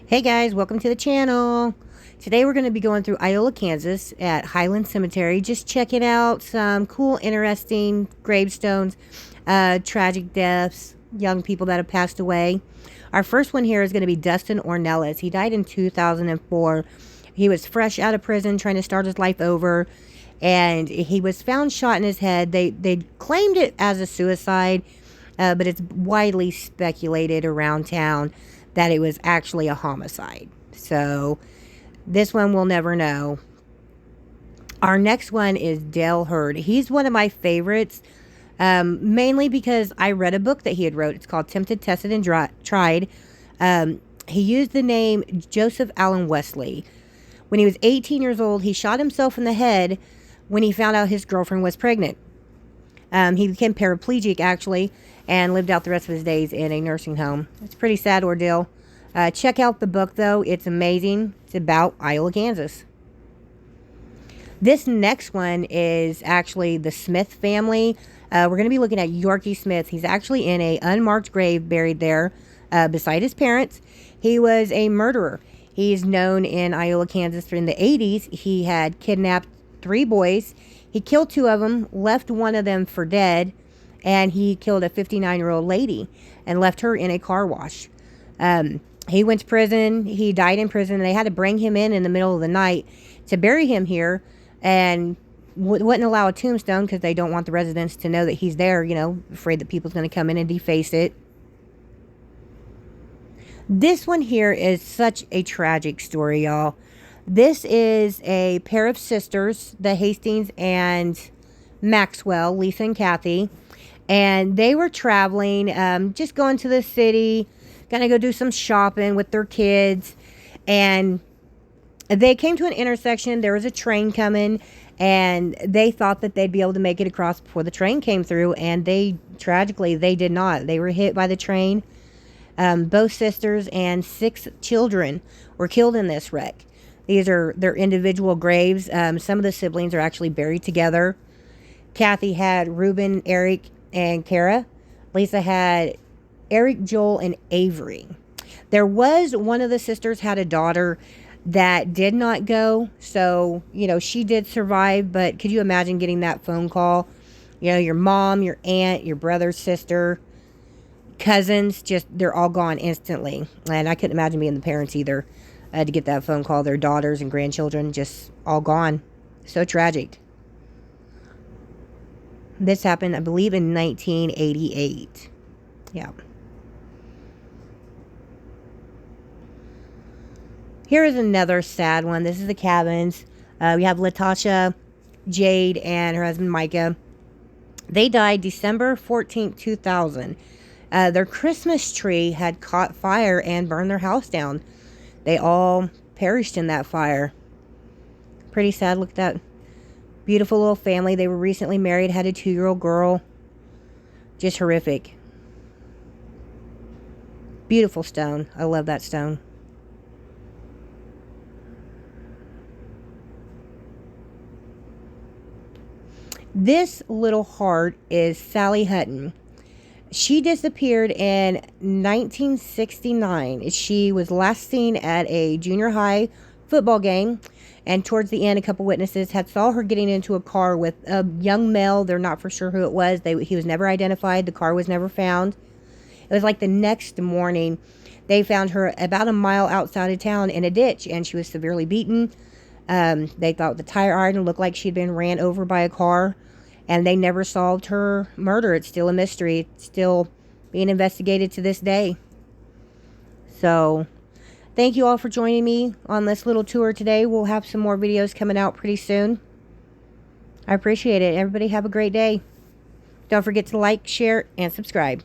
Hey guys, welcome to the channel. Today we're going to be going through Iola, Kansas at Highland Cemetery, just checking out some cool, interesting gravestones, tragic deaths, young people that have passed away. Our first one here is going to be Dustin Ornelas. He died in 2004. He was fresh out of prison trying to start his life over, and he was found shot in his head. They claimed it as a suicide, but it's widely speculated around town that it was actually a homicide. So this one we'll never know. Our next one is Dale Hurd. He's one of my favorites, mainly because I read a book that he had wrote. It's called Tempted, Tested, and Tried. He used the name Joseph Allen Wesley. When he was 18 years old, he shot himself in the head when he found out his girlfriend was pregnant. He became paraplegic, actually, and lived out the rest of his days in a nursing home. It's a pretty sad ordeal. Check out the book, though. It's amazing. It's about Iola, Kansas. This next one is actually the Smith family. We're going to be looking at Yorkie Smith. He's actually in an unmarked grave buried there beside his parents. He was a murderer. He's known in Iola, Kansas in the 80s. He had kidnapped 3 boys. He killed 2 of them, left one of them for dead, and he killed a 59-year-old lady and left her in a car wash. He went to prison. He died in prison. They had to bring him in the middle of the night to bury him here, and wouldn't allow a tombstone because they don't want the residents to know that he's there, you know, afraid that people's going to come in and deface it. This one here is such a tragic story, y'all. This is a pair of sisters, the Hastings and Maxwell, Lisa and Kathy. And they were traveling, just going to the city, gonna go do some shopping with their kids. And they came to an intersection. There was a train coming, and they thought that they'd be able to make it across before the train came through. And tragically, they did not. They were hit by the train. Both sisters and 6 children were killed in this wreck. These are their individual graves. Some of the siblings are actually buried together. Kathy had Reuben, Eric, and Kara. Lisa had Eric, Joel, and Avery. There was one of the sisters had a daughter that did not go. So, you know, she did survive. But could you imagine getting that phone call? You know, your mom, your aunt, your brother, sister, cousins, just they're all gone instantly. And I couldn't imagine being the parents either. To get that phone call, their daughters and grandchildren just all gone. So tragic. This happened, I believe, in 1988. Yeah. Here is another sad one. This is the Cabins. We have Latasha, Jade, and her husband Micah. They died December 14th, 2000. Their Christmas tree had caught fire and burned their house down. They all perished in that fire. Pretty sad. Look at that beautiful little family. They were recently married, had a 2-year-old girl. Just horrific. Beautiful stone. I love that stone. This little heart is Sally Hutton. She disappeared in 1969. She was last seen at a junior high football game, and towards the end, a couple witnesses had saw her getting into a car with a young male. They're not for sure who it was. He was never identified. The car was never found. It was like the next morning, they found her about a mile outside of town in a ditch, and she was severely beaten. They thought the tire iron looked like she'd been ran over by a car. And they never solved her murder. It's still a mystery. It's still being investigated to this day. So, thank you all for joining me on this little tour today. We'll have some more videos coming out pretty soon. I appreciate it. Everybody have a great day. Don't forget to like, share, and subscribe.